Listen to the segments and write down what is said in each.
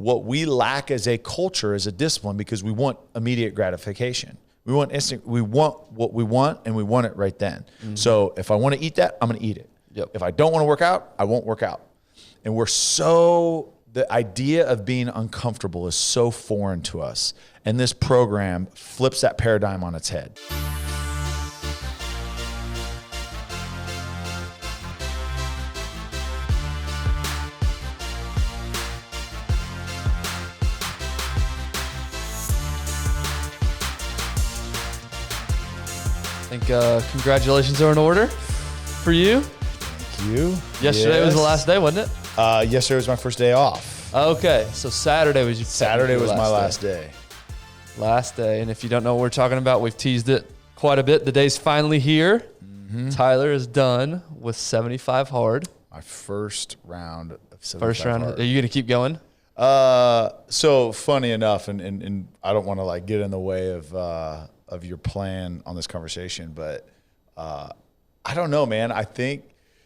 what we lack as a culture, as a discipline, because we want immediate gratification. We want instant. We want what we want, and we want it right then. Mm-hmm. So if I want to eat that, I'm going to eat it. Yep. If I don't want to work out, I won't work out. And the idea of being uncomfortable is so foreign to us. And this program flips that paradigm on its head. I think congratulations are in order for you. Thank you. Yesterday was the last day, wasn't it? Yesterday was my first day off. Okay, so Saturday was my last day. Last day, and if you don't know what we're talking about, we've teased it quite a bit. The day's finally here. Mm-hmm. Tyler is done with 75 hard. My first round of 75 hard. Are you going to keep going? So funny enough, and I don't want to like get in the way of your plan on this conversation, but I don't know, man. I think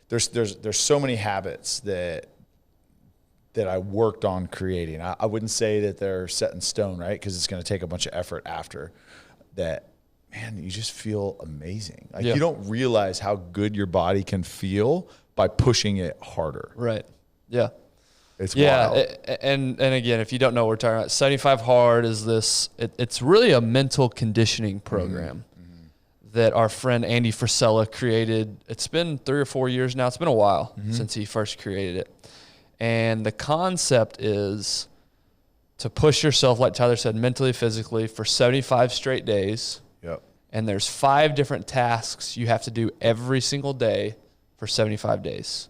there's so many habits that I worked on creating. I wouldn't say that they're set in stone, right? Because it's going to take a bunch of effort after that. Man, you just feel amazing. Like you don't realize how good your body can feel by pushing it harder. Right. Yeah. It's wild. And again, if you don't know what we're talking about, 75 Hard is this. It's really a mental conditioning program that our friend Andy Frisella created. It's been 3 or 4 years now. It's been a while since he first created it. And the concept is to push yourself, like Tyler said, mentally, physically for 75 straight days. Yep. And there's 5 different tasks you have to do every single day for 75 days.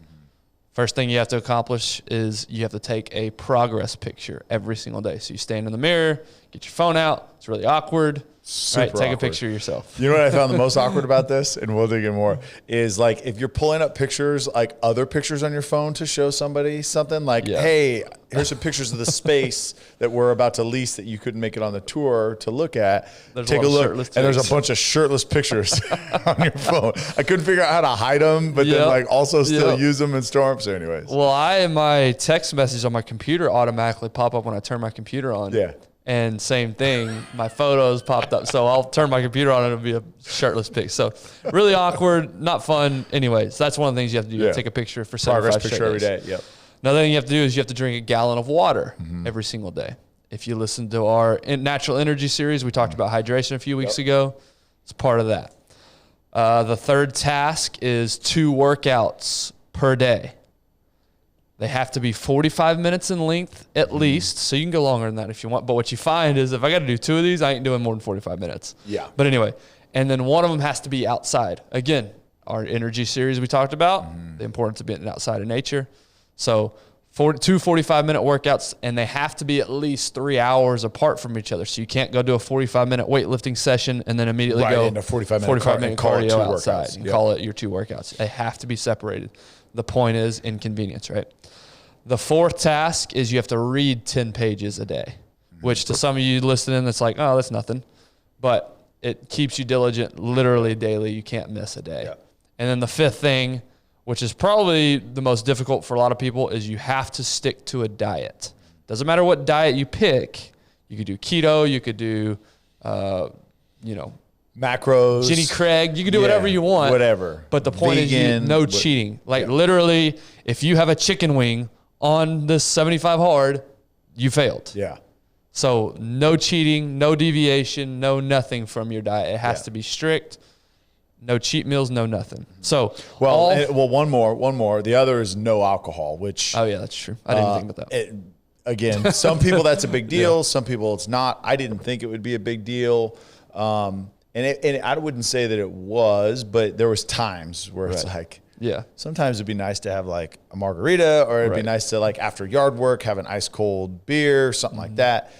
First thing you have to accomplish is you have to take a progress picture every single day. So you stand in the mirror, get your phone out. It's really awkward. Take awkward. a picture of yourself. You know what I found the most awkward about this, and we'll dig in more, is like if you're pulling up pictures, like other pictures on your phone to show somebody something, like, hey, here's some pictures of the space that we're about to lease that you couldn't make it on the tour to look at. Take a look, and there's a bunch of shirtless pictures on your phone. I couldn't figure out how to hide them, but then like also still use them and store them. So anyways. Well, my text message on my computer automatically pop up when I turn my computer on. Yeah. And same thing, my photos popped up. So I'll turn my computer on and it'll be a shirtless pic. So really awkward, not fun. Anyways, that's one of the things you have to do. Yeah. Take a picture for 75 progress picture every day. Yep. Another thing you have to do is you have to drink a gallon of water every single day. If you listen to our Natural Energy series, we talked about hydration a few weeks ago. It's part of that. The third task is 2 workouts per day. They have to be 45 minutes in length at least, so you can go longer than that if you want. But what you find is if I got to do 2 of these, I ain't doing more than 45 minutes. Yeah. But anyway, and then one of them has to be outside. Again, our energy series we talked about, the importance of being outside of nature. So 2 45-minute workouts, and they have to be at least 3 hours apart from each other. So you can't go do a 45-minute weightlifting session and then immediately go into 45-minute cardio outside and call it your 2 workouts. They have to be separated. The point is inconvenience, right? The fourth task is you have to read 10 pages a day, which to some of you listening, that's like, oh, that's nothing. But it keeps you diligent literally daily. You can't miss a day. Yeah. And then the fifth thing, which is probably the most difficult for a lot of people, is you have to stick to a diet. Doesn't matter what diet you pick. You could do keto. You could do, macros, Jenny Craig. You can do whatever you want. Whatever. But the point is no cheating. Like literally, if you have a chicken wing on this 75 hard, you failed. Yeah. So no cheating, no deviation, no nothing from your diet. It has to be strict. No cheat meals, no nothing. So one more. The other is no alcohol, which that's true. I didn't think about that. Again, some people that's a big deal. Some people it's not. I didn't think it would be a big deal. And I wouldn't say that it was, but there was times where it's like, sometimes it'd be nice to have like a margarita, or it'd be nice to like after yard work have an ice cold beer, something like that.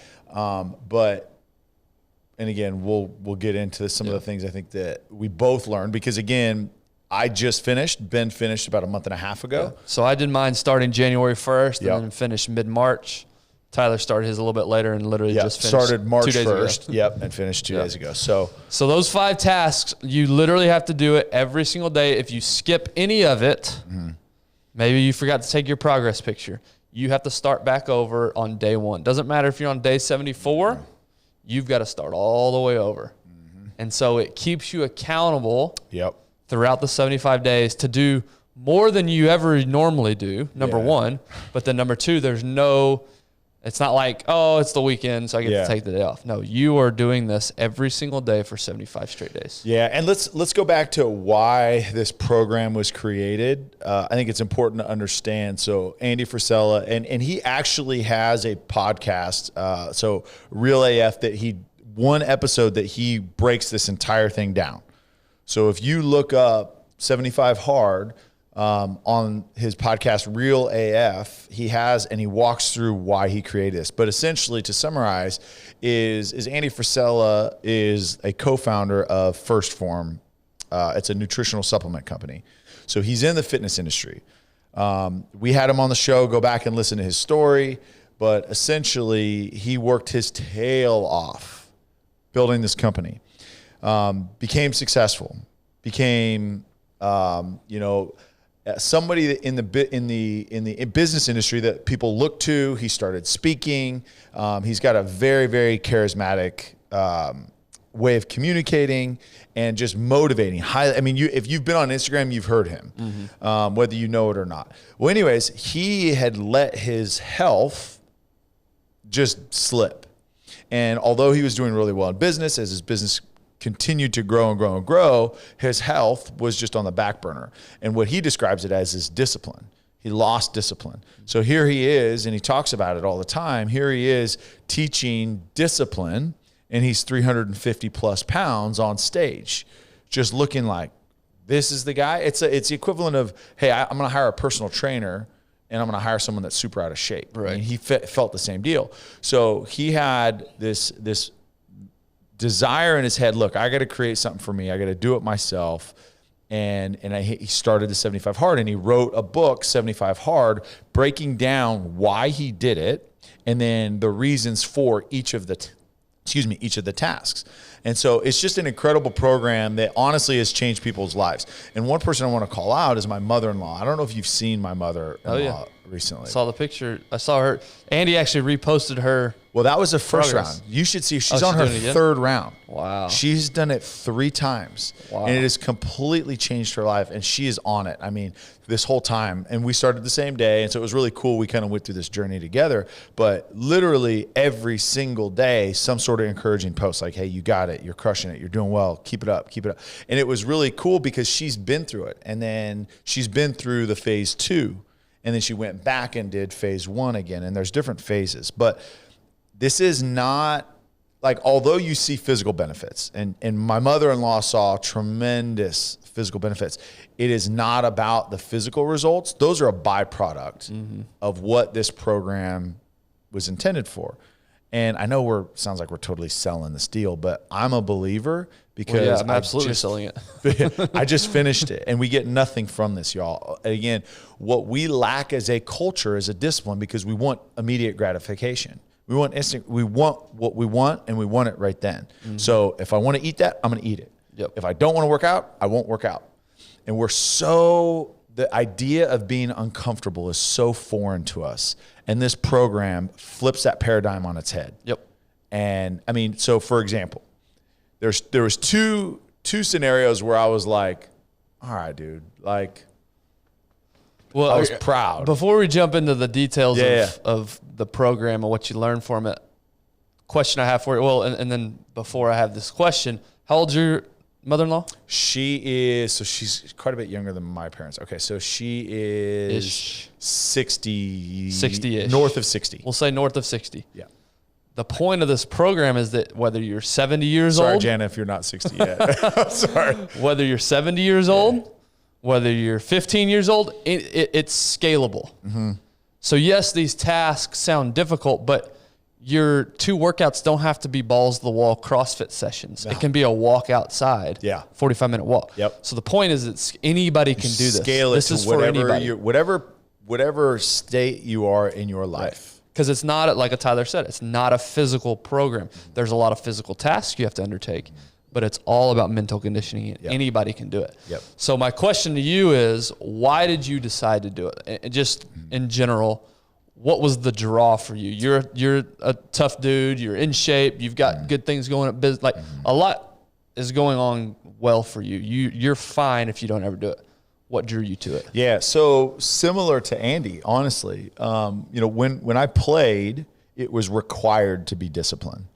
And again, we'll get into some of the things I think that we both learned, because again, Ben finished about a month and a half ago. Yeah. So I did mine starting January 1st and then finished mid-March. Tyler started his a little bit later and literally just finished started March 2 days 1st. ago. Yep, and finished 2 days ago. So those 5 tasks, you literally have to do it every single day. If you skip any of it, maybe you forgot to take your progress picture. you have to start back over on day one. Doesn't matter if you're on day 74, you've got to start all the way over. And so it keeps you accountable throughout the 75 days to do more than you ever normally do, number one. But then number two, it's not like, oh, it's the weekend, so I get to take the day off. No, you are doing this every single day for 75 straight days. Yeah, and let's go back to why this program was created. I think it's important to understand. So Andy Frisella, and he actually has a podcast, so Real AF, one episode that he breaks this entire thing down. So if you look up 75 Hard, on his podcast, Real AF, he walks through why he created this. But essentially, to summarize, is Andy Frisella is a co-founder of Phorm. It's a nutritional supplement company. So he's in the fitness industry. We had him on the show. Go back and listen to his story. But essentially, he worked his tail off building this company. Became successful. Became, somebody in the business industry that people look to. He started speaking. He's got a very, very charismatic way of communicating and just motivating. If you've been on Instagram, you've heard him, whether you know it or not. Well, anyways, he had let his health just slip. And although he was doing really well in business, as his business continued to grow and grow and grow, his health was just on the back burner. And what he describes it as is discipline. He lost discipline. So here he is, and he talks about it all the time. Here he is teaching discipline, and he's 350 plus pounds on stage, just looking like, this is the guy. It's the equivalent of, hey, I'm going to hire a personal trainer, and I'm going to hire someone that's super out of shape. Right. I mean, he felt the same deal. So he had this desire in his head, look, I got to create something for me. I got to do it myself. And he started the 75 Hard, and he wrote a book, 75 Hard, breaking down why he did it and then the reasons for each of the tasks. And so it's just an incredible program that honestly has changed people's lives. And one person I want to call out is my mother-in-law. I don't know if you've seen my mother-in-law recently. I saw the picture. I saw her. Andy actually reposted her. Well, that was the first round. You should see. She's on her third round. Wow. She's done it 3 times. Wow. And it has completely changed her life. And she is on it. I mean, this whole time. And we started the same day. And so it was really cool. We kind of went through this journey together. But literally every single day, some sort of encouraging post like, hey, you got it. You're crushing it. You're doing well. Keep it up. Keep it up. And it was really cool because she's been through it. And then she's been through the phase 2. And then she went back and did phase 1 again. And there's different phases. But this is not like, although you see physical benefits, and my mother-in-law saw tremendous physical benefits, it is not about the physical results. Those are a byproduct of what this program was intended for. And I know sounds like we're totally selling this deal, but I'm a believer because I'm absolutely selling it. I just finished it, and we get nothing from this, y'all. Again, what we lack as a culture is a discipline because we want immediate gratification. We want instant. We want what we want, and we want it right then. So if I want to eat that, I'm going to eat it. Yep. If I don't want to work out, I won't work out. And the idea of being uncomfortable is so foreign to us. And this program flips that paradigm on its head. Yep. And I mean, so for example, there was two scenarios where I was like, all right, dude, like, well, I was proud. Before we jump into the details of the program and what you learned from it, question I have for you. Well, and then before I have this question, how old's your mother-in-law? She's quite a bit younger than my parents. Okay, so she is 60-ish. North of 60. We'll say north of 60. Yeah. The point of this program is that whether you're 70 years old. Sorry, Jana, if you're not 60 yet. I'm sorry. Whether you're 70 years old, whether you're 15 years old, it's scalable. So yes, these tasks sound difficult, but your 2 workouts don't have to be balls to the wall CrossFit sessions. No. It can be a walk outside. 45-minute walk. Yep. So the point is anybody can do this. Scale it this to is for anybody. whatever state you are in your life. Because it's not, like Tyler said, it's not a physical program. There's a lot of physical tasks you have to undertake, but it's all about mental conditioning. Yep. Anybody can do it. Yep. So my question to you is, why did you decide to do it? And just in general, what was the draw for you? You're a tough dude. You're in shape. You've got good things going at business. Like a lot is going on well for you. You're fine if you don't ever do it. What drew you to it? Yeah, so similar to Andy, honestly. When I played, it was required to be disciplined.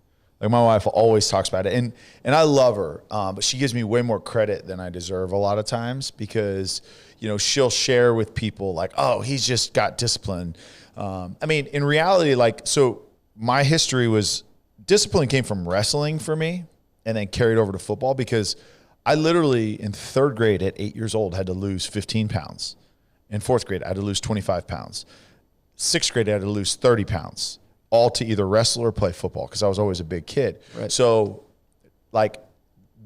Like my wife always talks about it, and I love her, but she gives me way more credit than I deserve a lot of times because she'll share with people like, oh, he's just got discipline. In reality, so my history was discipline came from wrestling for me and then carried over to football because I literally in 3rd grade at 8 years old had to lose 15 pounds. In 4th grade, I had to lose 25 pounds. 6th grade, I had to lose 30 pounds, all to either wrestle or play football because I was always a big kid. Right. So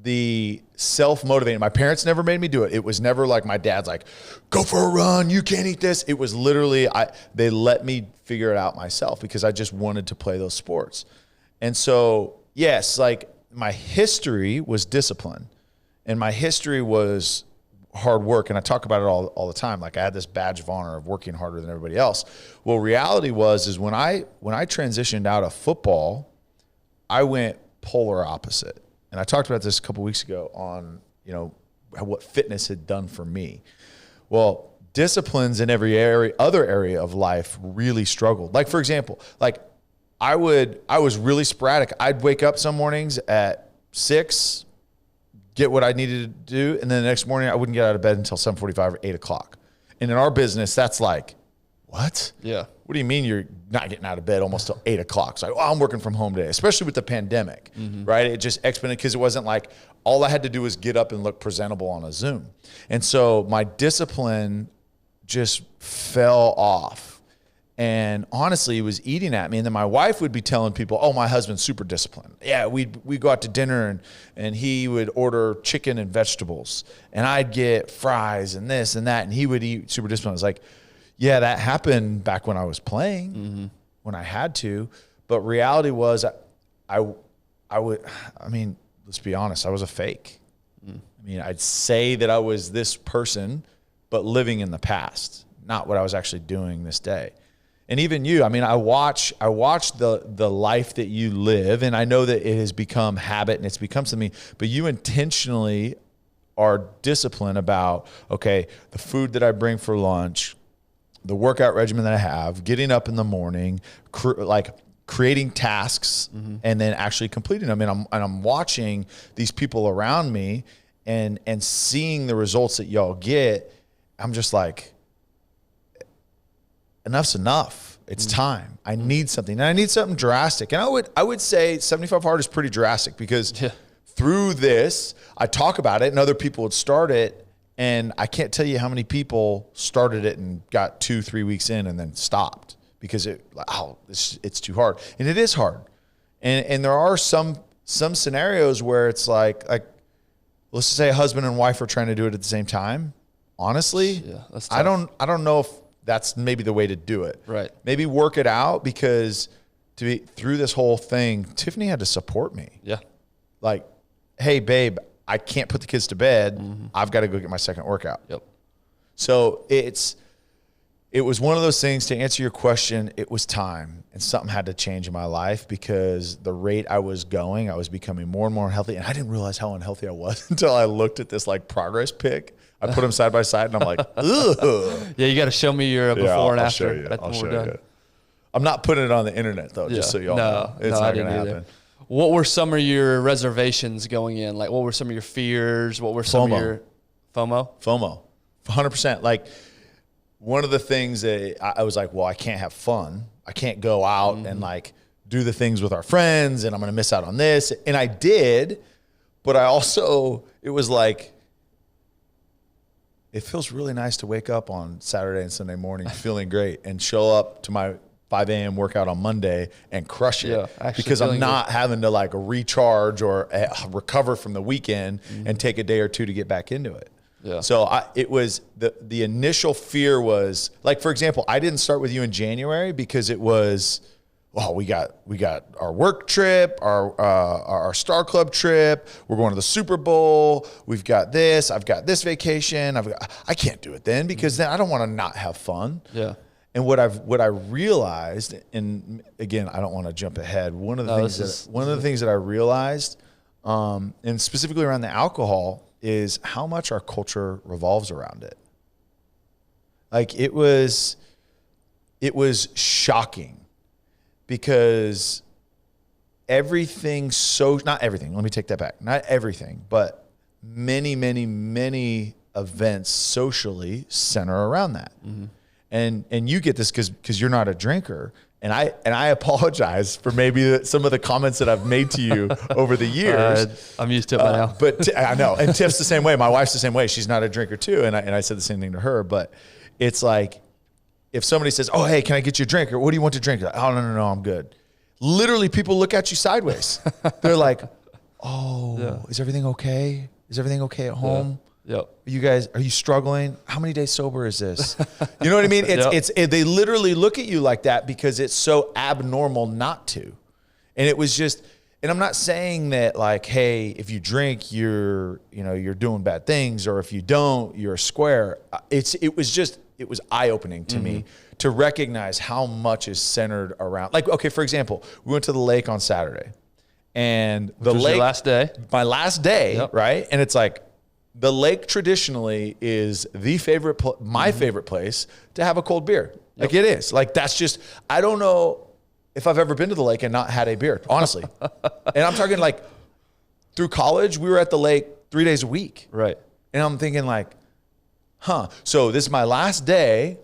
the self-motivating, my parents never made me do it. It was never like my dad's like, go for a run, you can't eat this. It was literally, they let me figure it out myself because I just wanted to play those sports. And so, yes, my history was discipline and my history was hard work. And I talk about it all the time. Like I had this badge of honor of working harder than everybody else. Well, reality is when I transitioned out of football, I went polar opposite. And I talked about this a couple weeks ago on, what fitness had done for me. Well, disciplines in every other area of life really struggled. Like, for example, I was really sporadic. I'd wake up some mornings at 6, get what I needed to do, and then the next morning I wouldn't get out of bed until 7:45 or 8 o'clock. And in our business, that's like, what? Yeah. What do you mean you're not getting out of bed almost till 8 o'clock? So I'm working from home today, especially with the pandemic, right? It just expanded because it wasn't like all I had to do was get up and look presentable on a Zoom. And so my discipline just fell off. And honestly, it was eating at me. And then my wife would be telling people, oh, my husband's super disciplined. Yeah, we'd go out to dinner and he would order chicken and vegetables. And I'd get fries and this and that. And he would eat super disciplined. I was like, yeah, that happened back when I was playing, when I had to. But reality was let's be honest, I was a fake. I'd say that I was this person, but living in the past, not what I was actually doing this day. And even you, I watch the life that you live, and I know that it has become habit and it's become something, but you intentionally are disciplined about, okay, the food that I bring for lunch, the workout regimen that I have, getting up in the morning, creating tasks and then actually completing them. And I'm watching these people around me and seeing the results that y'all get. I'm just like, enough's enough. It's time. I need something. And I need something drastic. And I would say 75 hard is pretty drastic because through this, I talk about it and other people would start it. And I can't tell you how many people started it and got 2-3 weeks in and then stopped because it's too hard. And it is hard. And there are some scenarios where it's like let's just say a husband and wife are trying to do it at the same time. Honestly, that's I don't know if that's maybe the way to do it. Right. Maybe work it out because through this whole thing, Tiffany had to support me. Yeah. Like, hey, babe, I can't put the kids to bed. I've got to go get my second workout. Yep. So it was one of those things. To answer your question, it was time, and something had to change in my life because the rate I was going, I was becoming more and more healthy, and I didn't realize how unhealthy I was until I looked at this progress pic. I put them side by side, and I'm like, ugh. Yeah, you got to show me your before and I'll after. show you. I'll show you. I'm not putting it on the internet though, just so y'all know. It's not going to happen. What were some of your reservations going in? What were some of your fears? What were some of your FOMO? FOMO, 100%. One of the things that I was like, well, I can't have fun. I can't go out and do the things with our friends, and I'm going to miss out on this. And I did, but I also, it was like, it feels really nice to wake up on Saturday and Sunday morning feeling great and show up to my 5 a.m. workout on Monday and crush it because I'm not having to recharge or recover from the weekend and take a day or two to get back into it. Yeah. So it was the initial fear was for example, I didn't start with you in January because it was, well, we got our work trip, our Star Club trip. We're going to the Super Bowl. We've got this. I've got this vacation. I can't do it then because then I don't want to not have fun. Yeah. And what I realized, and again, I don't want to jump ahead. One of the things that I realized, and specifically around the alcohol, is how much our culture revolves around it. Like it was shocking because everything, not everything, let me take that back. Not everything, but many, many, many events socially center around that. Mm-hmm. And you get this because you're not a drinker. And I apologize for maybe some of the comments that I've made to you over the years. I'm used to it by now. But I know. And Tiff's the same way. My wife's the same way. She's not a drinker too. And I said the same thing to her. But it's like, if somebody says, oh, hey, can I get you a drink? Or what do you want to drink? Like, oh, no, I'm good. Literally, people look at you sideways. They're like, oh, Is everything okay? Is everything okay at home? Yep. Are you struggling? How many days sober is this? You know what I mean? They literally look at you like that because it's so abnormal not to. And it was just, and I'm not saying that like, hey, if you drink, you're doing bad things, or if you don't, you're a square. It was eye-opening to me to recognize how much is centered around, like, okay, for example, we went to the lake on Saturday, and the lake, my last day, right? And it's like, the lake traditionally is my favorite place to have a cold beer. Like it is. Like that's just, I don't know if I've ever been to the lake and not had a beer, honestly. And I'm talking like through college, we were at the lake 3 days a week. Right. And I'm thinking like, so this is my last day.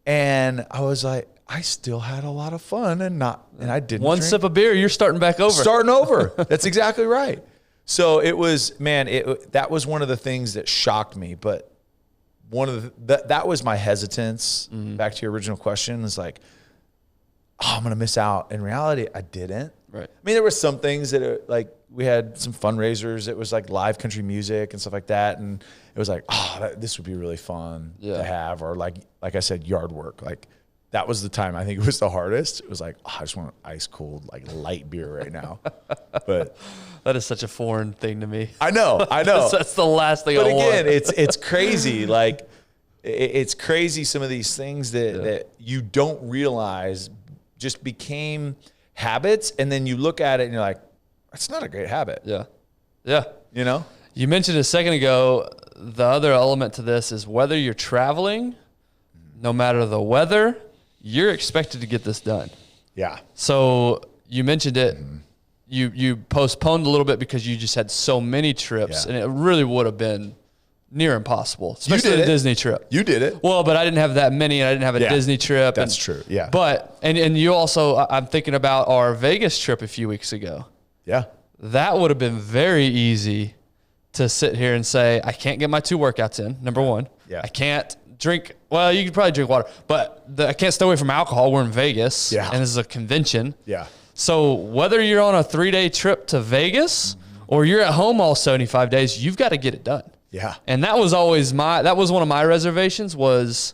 And I was like, I still had a lot of fun and I didn't One drink. sip of beer, you're starting back over. Starting over. That's exactly right. So it was, man, that was one of the things that shocked me. But that was my hesitance. Back to your original question, is like, oh, I'm going to miss out. In reality, I didn't. Right. I mean, there were some things that like we had some fundraisers. It was like live country music and stuff like that. And it was like, this would be really fun to have. Or like I said, yard work. Like that was the time I think it was the hardest. It was like, I just want ice cold, like light beer right now. But that is such a foreign thing to me. I know. That's the last thing I want. But again, it's crazy. Like it's crazy. Some of these things that you don't realize just became habits. And then you look at it and you're like, that's not a great habit. Yeah. Yeah. You know, you mentioned a second ago, the other element to this is whether you're traveling, no matter the weather, you're expected to get this done. Yeah. So you mentioned it. You postponed a little bit because you just had so many trips, and it really would have been near impossible, especially a Disney trip. You did it. Well, but I didn't have that many, and I didn't have a Disney trip. That's true. Yeah. But, and you also, I'm thinking about our Vegas trip a few weeks ago. Yeah. That would have been very easy to sit here and say, I can't get my 2 workouts in, number one. Yeah. I can't drink, well, you could probably drink water, but I can't stay away from alcohol. We're in Vegas, and this is a convention. Yeah. So whether you're on a 3-day trip to Vegas or you're at home all 75 days, you've got to get it done. Yeah. And that was always that was one of my reservations, was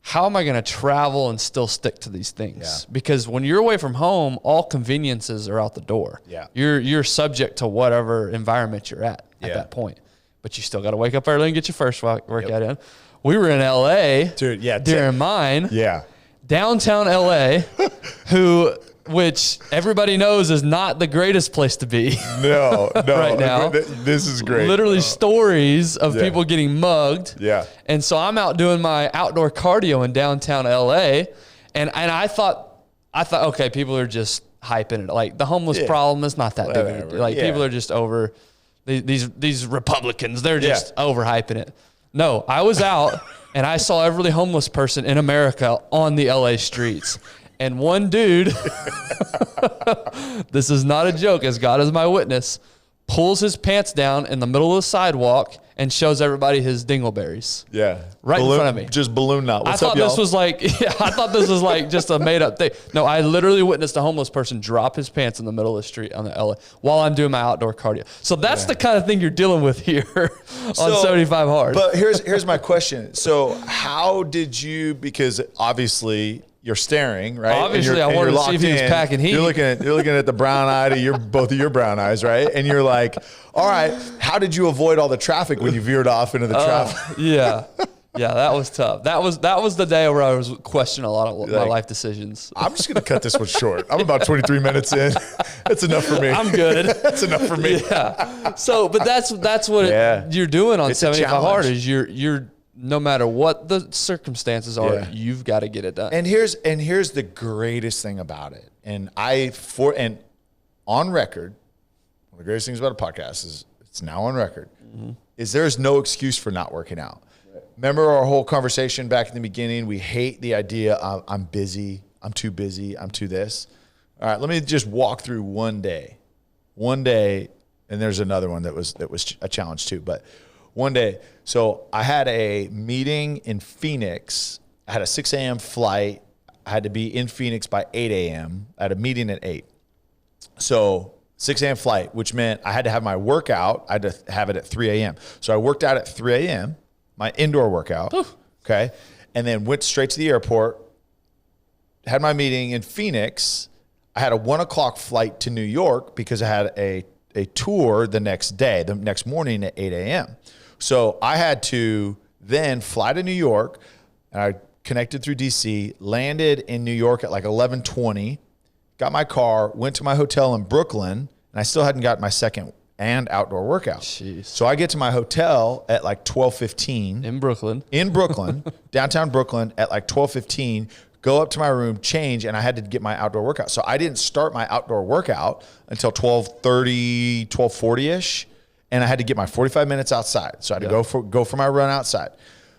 how am I going to travel and still stick to these things? Yeah. Because when you're away from home, all conveniences are out the door. Yeah. You're subject to whatever environment you're at that point. But you still got to wake up early and get your first workout in. We were in LA, dude. Yeah, during mine. Yeah, downtown LA, which everybody knows is not the greatest place to be. No, right now. This is great. Literally stories of people getting mugged. Yeah, and so I'm out doing my outdoor cardio in downtown LA, and I thought, okay, people are just hyping it. Like the homeless problem is not that big. Like people are just over these Republicans. They're just overhyping it. No, I was out and I saw every homeless person in America on the LA streets. And one dude, this is not a joke, as God is my witness, pulls his pants down in the middle of the sidewalk and shows everybody his dingleberries. Yeah. Right in front of me. Just balloon knot. I thought this was like just a made up thing. No, I literally witnessed a homeless person drop his pants in the middle of the street on the LA while I'm doing my outdoor cardio. So that's the kind of thing you're dealing with here on 75 Hard. But here's my question. So how did you, because obviously you're staring, right? Obviously, I wanted to see if he was packing heat. You're looking at the brown eye to both of your brown eyes, right? And you're like, all right, how did you avoid all the traffic when you veered off into the traffic? Yeah. Yeah, that was tough. That was the day where I was questioning a lot of my life decisions. I'm just going to cut this one short. I'm about 23 minutes in. That's enough for me. I'm good. That's enough for me. Yeah. So, but that's what you're doing on 75 hard is you're no matter what the circumstances are, you've got to get it done. And here's the greatest thing about it. And on record, one of the greatest things about a podcast is it's now on record, is there's no excuse for not working out. Right. Remember our whole conversation back in the beginning? We hate the idea of I'm busy, I'm too busy, I'm too this. All right, let me just walk through one day, and there's another one that was a challenge too. But one day, so I had a meeting in Phoenix. I had a 6 a.m. flight. I had to be in Phoenix by 8 a.m. I had a meeting at 8. So 6 a.m. flight, which meant I had to have my workout. I had to have it at 3 a.m. So I worked out at 3 a.m., my indoor workout, okay, and then went straight to the airport, had my meeting in Phoenix. I had a 1 o'clock flight to New York because I had a tour the next day, the next morning at 8 a.m. So I had to then fly to New York, and I connected through DC, landed in New York at like 11:20, got my car, went to my hotel in Brooklyn, and I still hadn't got my second and outdoor workout. Jeez. So I get to my hotel at like 12:15. In Brooklyn, downtown Brooklyn at like 12:15, go up to my room, change, and I had to get my outdoor workout. So I didn't start my outdoor workout until 12:30, 12:40-ish, and I had to get my 45 minutes outside. So I had to go for my run outside.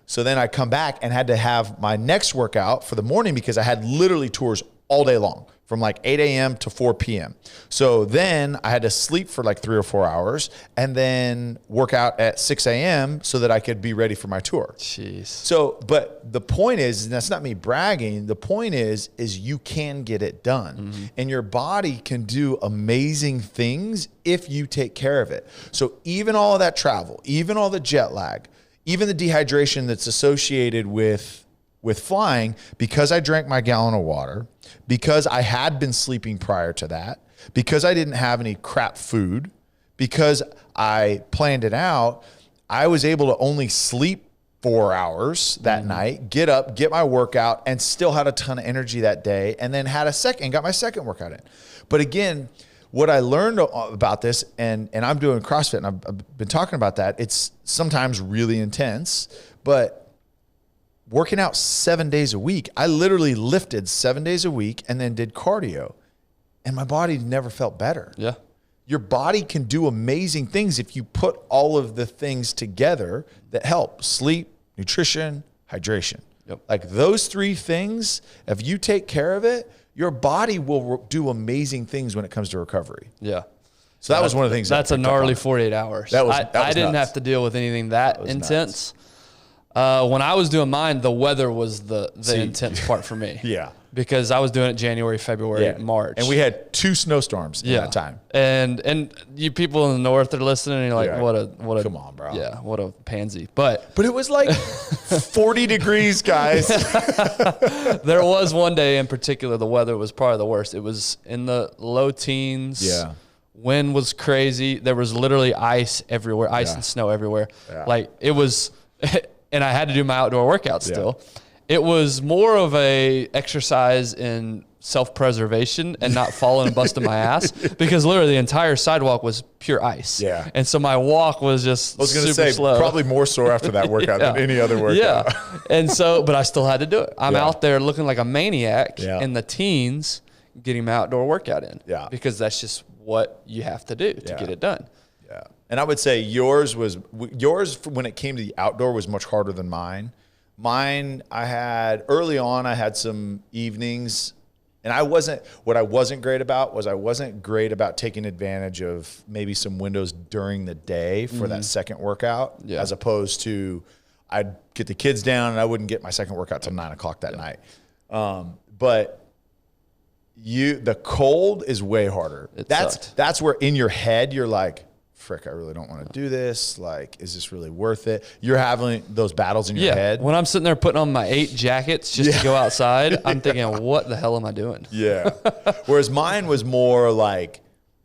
So then I come back and had to have my next workout for the morning because I had literally tours all day long from like 8 a.m. to 4 p.m. So then I had to sleep for like 3 or 4 hours and then work out at 6 a.m. so that I could be ready for my tour. Jeez. So, but the point is, and that's not me bragging, the point is you can get it done. And your body can do amazing things if you take care of it. So even all of that travel, even all the jet lag, even the dehydration that's associated with flying, because I drank my gallon of water, because I had been sleeping prior to that, because I didn't have any crap food, because I planned it out, I was able to only sleep 4 hours that night, get up, get my workout, and still had a ton of energy that day, and then got my second workout in. But again, what I learned about this, and I'm doing CrossFit, and I've been talking about that, it's sometimes really intense, but working out 7 days a week, I literally lifted 7 days a week and then did cardio, and my body never felt better. Yeah. Your body can do amazing things if you put all of the things together that help: sleep, nutrition, hydration. Yep. Like those 3 things, if you take care of it, your body will do amazing things when it comes to recovery. Yeah. So that was one of the things. That's a gnarly 48 hours. I didn't have to deal with anything that intense. When I was doing mine, the weather was the intense part for me. Yeah. Because I was doing it January, February, March. And we had 2 snowstorms in that time. And you people in the north are listening, and you're like, what a come on, bro. Yeah, what a pansy. But it was like 40 degrees, guys. There was one day in particular, the weather was probably the worst. It was in the low teens. Yeah. Wind was crazy. There was literally ice everywhere, and snow everywhere. Yeah. Like it was, and I had to do my outdoor workout still. It was more of a exercise in self-preservation and not falling and busting my ass, because literally the entire sidewalk was pure ice. Yeah. And so my walk was just super slow. Probably more sore after that workout than any other workout. Yeah. And so, but I still had to do it. I'm out there looking like a maniac in the teens, getting my outdoor workout in. Yeah. Because that's just what you have to do to get it done. Yeah. And I would say yours when it came to the outdoor was much harder than mine. Mine, early on, I had some evenings, and what I wasn't great about was I wasn't great about taking advantage of maybe some windows during the day for that second workout, as opposed to I'd get the kids down and I wouldn't get my second workout till 9 o'clock that night. But the cold is way harder. That's where in your head you're like, frick, I really don't want to do this. Like, is this really worth it? You're having those battles in your head. When I'm sitting there putting on my 8 jackets just to go outside, I'm thinking, what the hell am I doing? Yeah. Whereas mine was more like,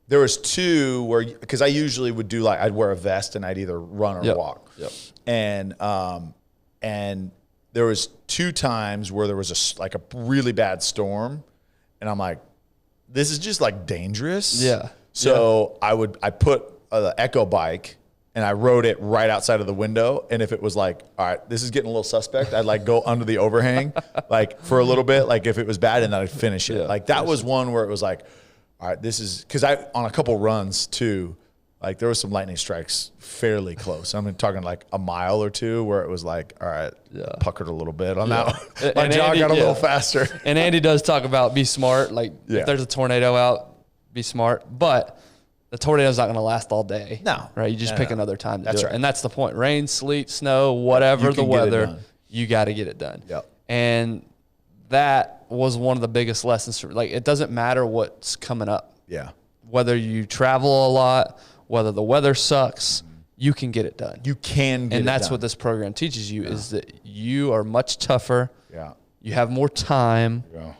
there was 2 because I usually would do I'd wear a vest and I'd either run or walk. Yep. And And there was 2 times where there was a really bad storm, and I'm like, this is just like dangerous. Yeah. So I put the Echo bike and I rode it right outside of the window. And if it was like, all right, this is getting a little suspect, I'd like go under the overhang, like for a little bit, like if it was bad, and then I'd finish it. Like that was one where it was like, all right, this is, because on a couple runs too, like there was some lightning strikes fairly close. I'm talking like a mile or 2 where it was like, all right, puckered a little bit on that one. My jaw got a little faster. And Andy does talk about be smart. Like if there's a tornado out, be smart. But the tornado's not going to last all day. No. Right? You just pick another time to do it. Right. And that's the point. Rain, sleet, snow, whatever the weather, you got to get it done. Yep. And that was one of the biggest lessons. Like, it doesn't matter what's coming up. Yeah. Whether you travel a lot, whether the weather sucks, you can get it done. You can get it done. And that's what this program teaches you is that you are much tougher. Yeah. You have more time. Yeah.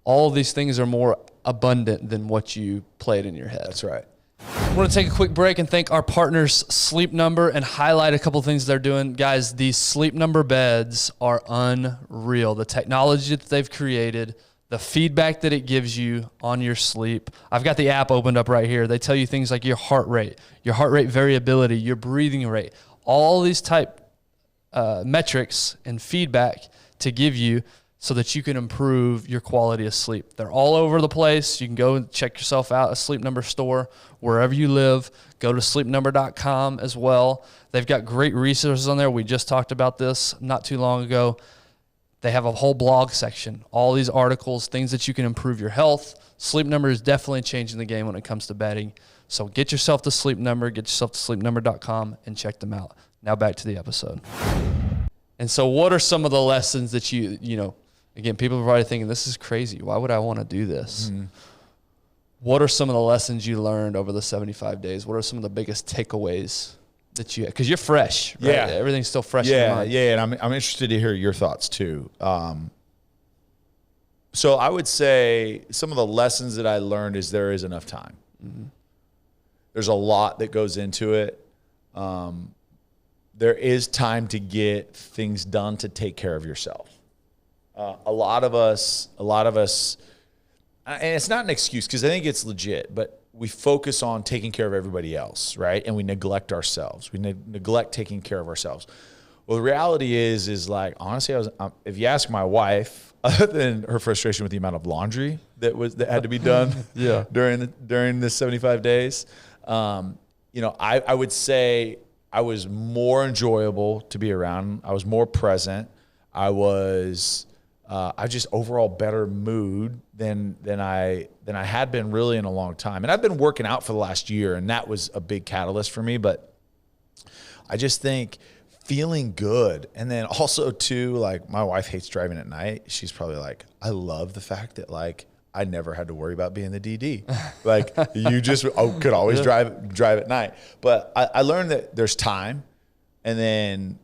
All of these things are more abundant than what you played in your head. That's right. I want to take a quick break and thank our partners, Sleep Number, and highlight a couple of things they're doing. Guys, these Sleep Number beds are unreal. The technology that they've created, the feedback that it gives you on your sleep. I've got the app opened up right here. They tell you things like your heart rate variability, your breathing rate, all these type metrics and feedback to give you so that you can improve your quality of sleep. They're all over the place. You can go and check yourself out, a Sleep Number store, wherever you live. Go to sleepnumber.com as well. They've got great resources on there. We just talked about this not too long ago. They have a whole blog section, all these articles, things that you can improve your health. Sleep Number is definitely changing the game when it comes to bedding. So get yourself to Sleep Number, get yourself to sleepnumber.com, and check them out. Now back to the episode. And so what are some of the lessons that you know, again, people are probably thinking, this is crazy. Why would I want to do this? Mm-hmm. What are some of the lessons you learned over the 75 days? What are some of the biggest takeaways that you had? Because you're fresh, right? Yeah. Everything's still fresh in your mind. Yeah, and I'm interested to hear your thoughts too. So I would say some of the lessons that I learned is there is enough time. Mm-hmm. There's a lot that goes into it. There is time to get things done to take care of yourself. A lot of us, and it's not an excuse because I think it's legit, but we focus on taking care of everybody else, right? And we neglect ourselves. We neglect taking care of ourselves. Well, the reality is like, honestly, if you ask my wife, other than her frustration with the amount of laundry that had to be done during the 75 days, I would say I was more enjoyable to be around. I was more present. I was just overall better mood than I had been really in a long time. And I've been working out for the last year, and that was a big catalyst for me. But I just think feeling good. And then also too, like, my wife hates driving at night. She's probably like, I love the fact that like I never had to worry about being the DD. Like, you just could always drive at night. But I learned that there's time. And then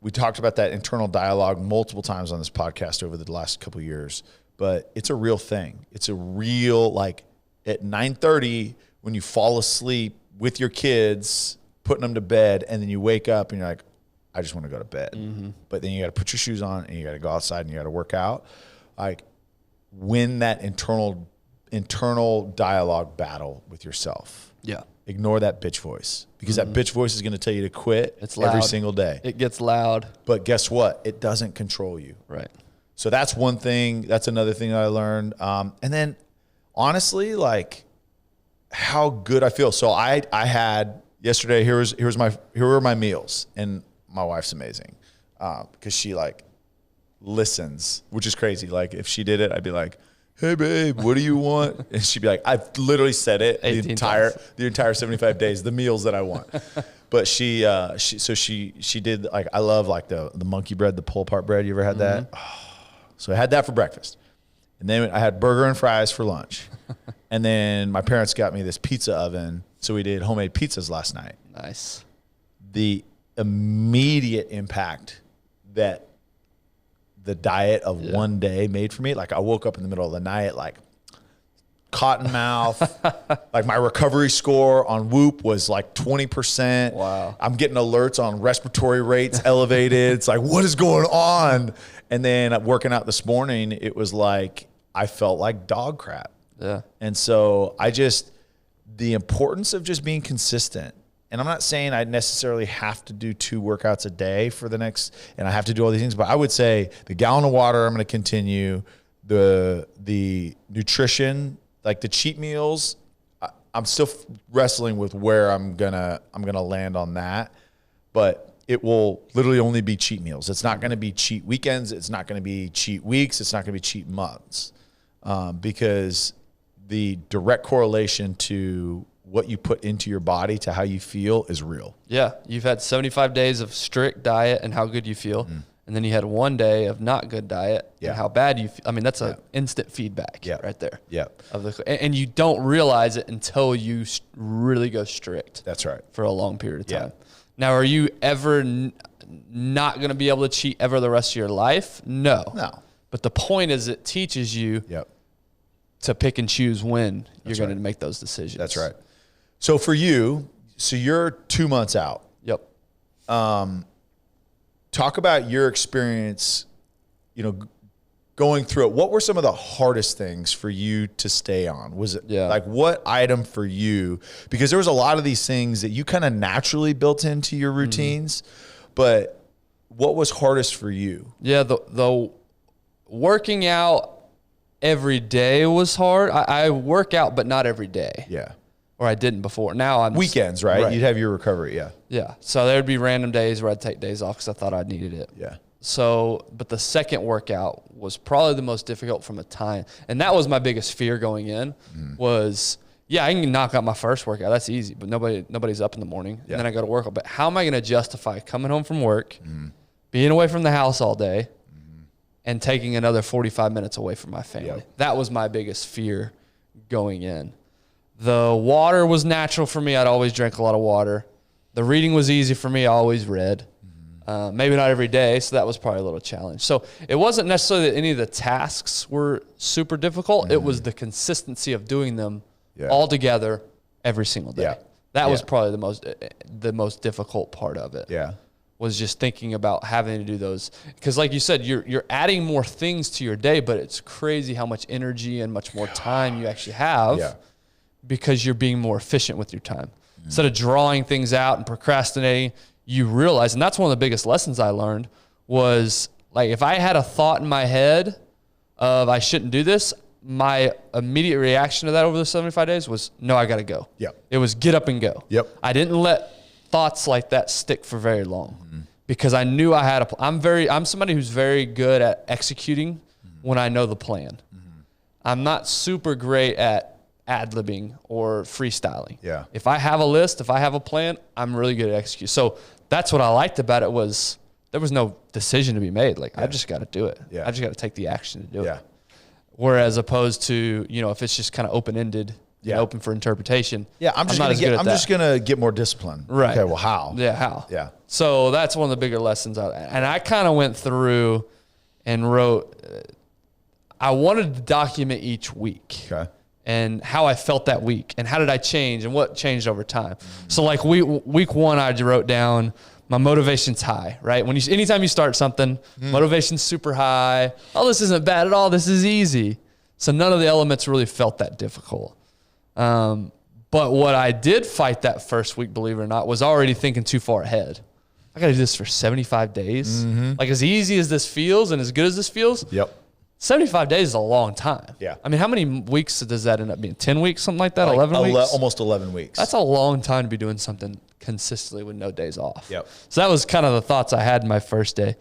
we talked about that internal dialogue multiple times on this podcast over the last couple of years, but it's a real thing. It's a real, like, at 9:30 when you fall asleep with your kids, putting them to bed, and then you wake up and you're like, I just want to go to bed. Mm-hmm. But then you got to put your shoes on and you got to go outside and you got to work out. Like, win that internal dialogue battle with yourself. Yeah. Ignore that bitch voice, because that bitch voice is going to tell you to quit every single day. It gets loud. But guess what? It doesn't control you. Right. So that's one thing. That's another thing that I learned. And then honestly, like, how good I feel. So I had yesterday, here were my meals, and my wife's amazing. Because she like listens, which is crazy. Like, if she did it, I'd be like, hey babe, what do you want? And she'd be like, I've literally said it the entire 75 days, the meals that I want. But she did, like, I love like the monkey bread, the pull apart bread. You ever had that? Oh, so I had that for breakfast. And then I had burger and fries for lunch. And then my parents got me this pizza oven. So we did homemade pizzas last night. Nice. The immediate impact that the diet of one day made for me. Like, I woke up in the middle of the night, like, cotton mouth. Like my recovery score on Whoop was like 20%. Wow. I'm getting alerts on respiratory rates elevated. It's like, what is going on? And then working out this morning, it was like, I felt like dog crap. Yeah. And so the importance of just being consistent. And I'm not saying I necessarily have to do 2 workouts a day for the next, and I have to do all these things, but I would say the gallon of water, I'm going to continue. The nutrition, like the cheat meals, I'm still wrestling with where I'm gonna land on that, but it will literally only be cheat meals. It's not going to be cheat weekends. It's not going to be cheat weeks. It's not going to be cheat months, because the direct correlation to what you put into your body to how you feel is real. Yeah, you've had 75 days of strict diet and how good you feel. And then you had 1 day of not good diet and how bad you feel. I mean, that's an instant feedback right there. Yeah. And you don't realize it until you really go strict. That's right. For a long period of time. Now, are you ever not going to be able to cheat ever the rest of your life? No. But the point is it teaches you to pick and choose when you're going to make those decisions. That's right. So for you, you're 2 months out. Yep. Talk about your experience, going through it. What were some of the hardest things for you to stay on? Was it like what item for you? Because there was a lot of these things that you kind of naturally built into your routines, but what was hardest for you? Yeah, the working out every day was hard. I work out, but not every day. Yeah. Or I didn't before. Now I'm weekends, right? You'd have your recovery, Yeah. So there would be random days where I'd take days off because I thought I needed it. Yeah. So, but the second workout was probably the most difficult from a time, and that was my biggest fear going in. Was I can knock out my first workout, that's easy, but nobody's up in the morning, and then I go to work. But how am I going to justify coming home from work, being away from the house all day, and taking another 45 minutes away from my family? That was my biggest fear going in. The water was natural for me. I'd always drank a lot of water. The reading was easy for me. I always read. Maybe not every day, so that was probably a little challenge. So it wasn't necessarily that any of the tasks were super difficult. It was the consistency of doing them all together every single day. That was probably the most difficult part of it. Was just thinking about having to do those. Because like you said, you're adding more things to your day, but it's crazy how much energy and much more time you actually have. Because you're being more efficient with your time. Instead of drawing things out and procrastinating, you realize, and that's one of the biggest lessons I learned, was like if I had a thought in my head of I shouldn't do this, my immediate reaction to that over the 75 days was, no, I got to go. It was get up and go. I didn't let thoughts like that stick for very long because I knew I had I'm somebody who's very good at executing when I know the plan. I'm not super great at ad-libbing or freestyling. If I have a list, if I have a plan, I'm really good at execute. So that's what I liked about it was there was no decision to be made. Like I just got to do it. I just got to take the action to do it. Whereas opposed to, if it's just kind of open-ended, open for interpretation. I'm just going to get more discipline. Right. Okay, well, how? How? So that's one of the bigger lessons and I kind of went through and wrote, I wanted to document each week. And how I felt that week and how did I change and what changed over time. So like week 1, I wrote down my motivation's high, right? Anytime you start something, motivation's super high. Oh, this isn't bad at all. This is easy. So none of the elements really felt that difficult. But what I did fight that first week, believe it or not, was already thinking too far ahead. I got to do this for 75 days. Like as easy as this feels and as good as this feels. 75 days is a long time. I mean, how many weeks does that end up being? 10 weeks, something like that? 11 weeks? Almost 11 weeks. That's a long time to be doing something consistently with no days off. So that was kind of the thoughts I had in my first day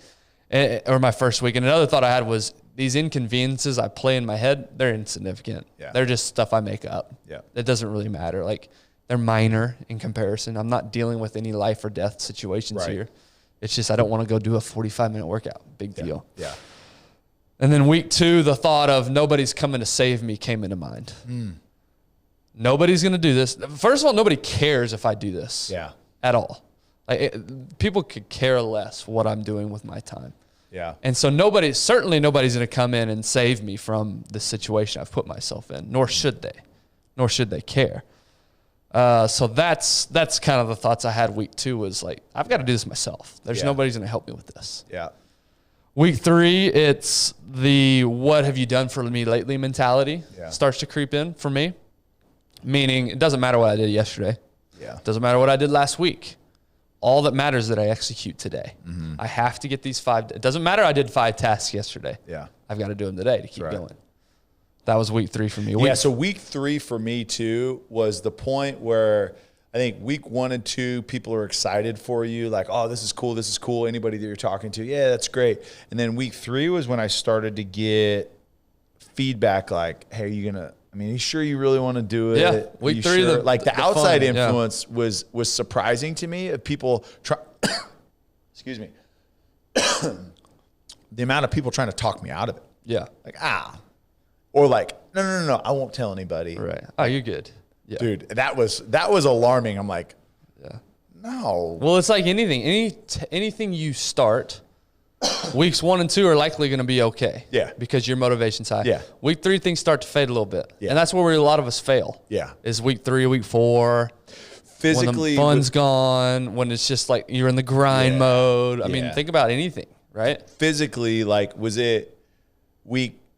or my first week. And another thought I had was these inconveniences I play in my head, they're insignificant. They're just stuff I make up. It doesn't really matter. Like they're minor in comparison. I'm not dealing with any life or death situations here. It's just I don't want to go do a 45-minute workout. Big deal. And then week 2, the thought of nobody's coming to save me came into mind. Nobody's going to do this. First of all, nobody cares if I do this at all. People could care less what I'm doing with my time. Yeah. And so certainly nobody's going to come in and save me from the situation I've put myself in, nor should they care. So that's kind of the thoughts I had week 2 was like, I've got to do this myself. There's nobody's going to help me with this. Yeah. Week 3, it's the what have you done for me lately mentality starts to creep in for me. Meaning it doesn't matter what I did yesterday. Yeah. It doesn't matter what I did last week. All that matters is that I execute today. Mm-hmm. I have to get these 5. It doesn't matter I did 5 tasks yesterday. Yeah. I've got to do them today to keep going. That was week 3 for me. So week 3 for me too was the point where I think week 1 and 2, people are excited for you. Like, oh, this is cool. Anybody that you're talking to, yeah, that's great. And then week 3 was when I started to get feedback like, hey, are you sure you really want to do it? Yeah, week 3, sure? The outside fun, influence was surprising to me of people excuse me. The amount of people trying to talk me out of it. Yeah. Or like, no, I won't tell anybody. Right. Oh, you're good. Yeah. Dude, that was alarming. I'm like, no. Well, it's like anything. Anything you start, weeks 1 and 2 are likely going to be okay. Yeah. Because your motivation's high. Yeah. Week 3, things start to fade a little bit. Yeah. And that's where a lot of us fail. Yeah. Is week 3, week 4. Physically. When the fun's gone, when it's just like you're in the grind mode. I mean, think about anything, right? Physically, was it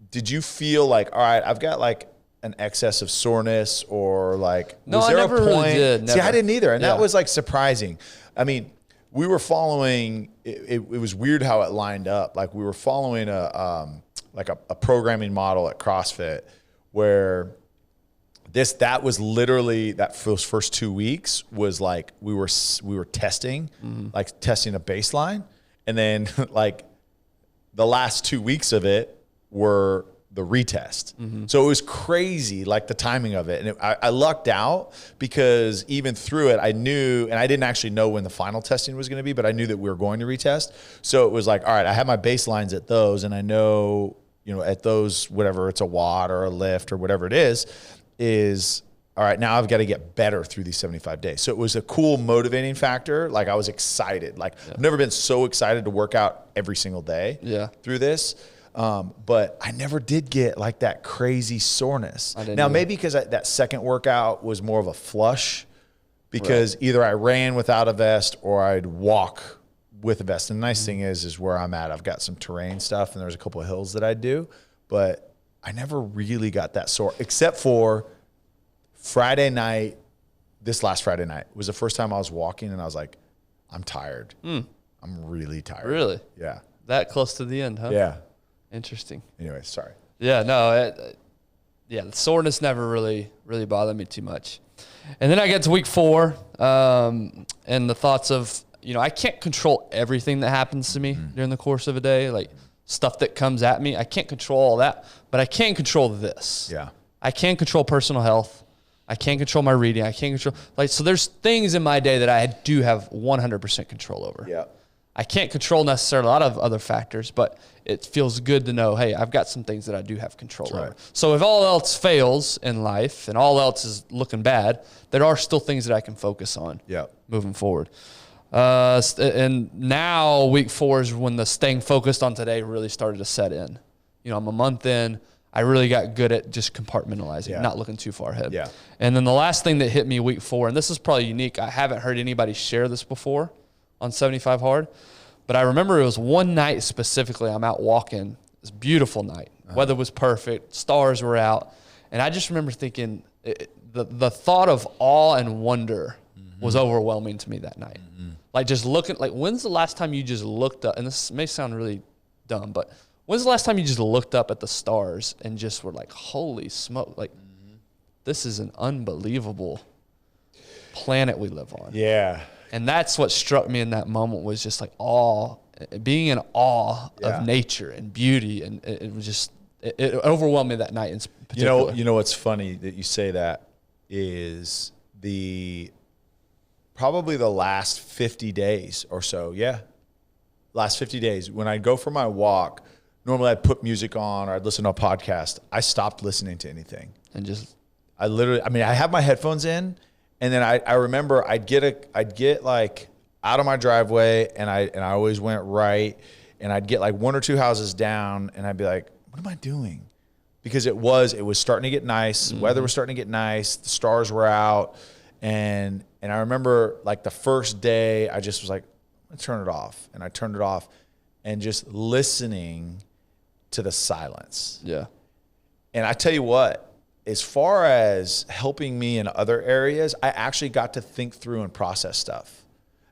did you feel like, all right, I've got like an excess of soreness or like, no, was there I never a point? Really did. See, I didn't either. And that was like surprising. I mean, we were following, it was weird how it lined up. Like we were following a programming model at CrossFit where that was literally those first 2 weeks was like, we were testing, like testing a baseline. And then like the last 2 weeks of it were the retest. So it was crazy, like the timing of it. And I lucked out because even through it, I knew, and I didn't actually know when the final testing was going to be, but I knew that we were going to retest. So it was like, all right, I have my baselines at those, and I know, at those, whatever, it's a watt or a lift or whatever it is all right, now I've got to get better through these 75 days. So it was a cool motivating factor. Like I was excited. Like I've never been so excited to work out every single day through this. But I never did get like that crazy soreness. Now, maybe because that second workout was more of a flush because either I ran without a vest or I'd walk with a vest. And the nice thing is where I'm at, I've got some terrain stuff and there's a couple of hills that I do, but I never really got that sore except for Friday night. This last Friday night was the first time I was walking and I was like, I'm tired. I'm really tired. Really? Yeah. That close to the end, huh? Yeah. Interesting. Anyway, sorry. Yeah, no, the soreness never really bothered me too much. And then I get to week 4, and the thoughts of, I can't control everything that happens to me during the course of a day, like stuff that comes at me. I can't control all that, but I can control this. Yeah. I can control personal health. I can't control my reading. I can't control, so there's things in my day that I do have 100% control over. Yeah. I can't control necessarily a lot of other factors, but it feels good to know, hey, I've got some things that I do have control over. So if all else fails in life and all else is looking bad, there are still things that I can focus on moving forward. And now week 4 is when the staying focused on today really started to set in. I'm a month in. I really got good at just compartmentalizing, not looking too far ahead. Yeah. And then the last thing that hit me week 4, and this is probably unique. I haven't heard anybody share this before on 75 Hard. But I remember it was one night specifically, I'm out walking. It was a beautiful night. Weather was perfect. Stars were out. And I just remember thinking the thought of awe and wonder was overwhelming to me that night. Like just looking, like when's the last time you just looked up, and this may sound really dumb, but when's the last time you just looked up at the stars and just were like, holy smoke, like this is an unbelievable planet we live on. Yeah. And that's what struck me in that moment was just like awe, being in awe of nature and beauty. And it was just, it overwhelmed me that night in particular. You know what's funny that you say that is probably the last 50 days or so. Yeah. Last 50 days. When I'd go for my walk, normally I'd put music on or I'd listen to a podcast. I stopped listening to anything. And just, I have my headphones in. And then I remember I'd get like out of my driveway and I always went right. and I'd get like 1 or 2 houses down, and I'd be like, what am I doing? Because it was starting to get nice. Weather was starting to get nice. The stars were out. And I remember like the first day I just was like, I'm gonna turn it off. And I turned it off and just listening to the silence. Yeah. And I tell you what, as far as helping me in other areas, I actually got to think through and process stuff